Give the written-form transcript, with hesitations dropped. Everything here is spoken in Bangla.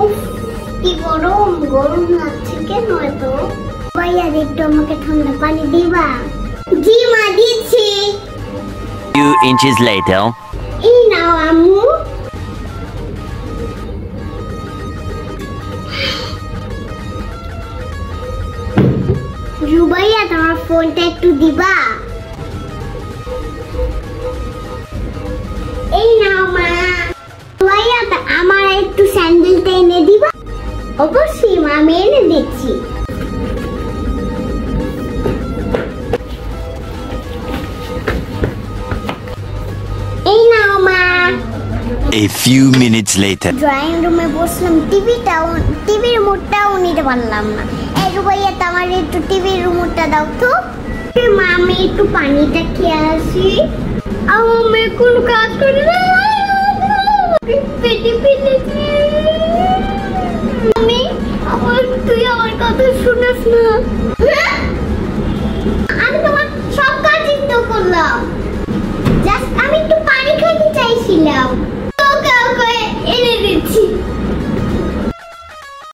উফ কি গরম গরম লাগছে কেন এত? ভাইয়া একটু আমাকে ঠান্ডা পানি দিবা? জি মা দিচ্ছি। Few inches later. এই নাও আম্মু। রুবাইয়া তোমার ফোনটা একটু দিবা? এই নাও মা। রুবাইয়া আমার একটু স্যান্ডেলটা এনে দিবা? অবশ্যই মা, আমি এনে দিচ্ছি। এই নাও মা। A few minutes later. Drawing রুমে বসলাম, টিভির রিমোটটাও নিতে পারলাম না। এই রুবাইয়া আমার একটু টিভির রিমোটটা দাও তো। মা আমি একটু পানিটা খেয়ে আসি। আমি কোন কাজ করি না, পেটে পেটেছি আমি। তুই আমার কথা শুনিস না।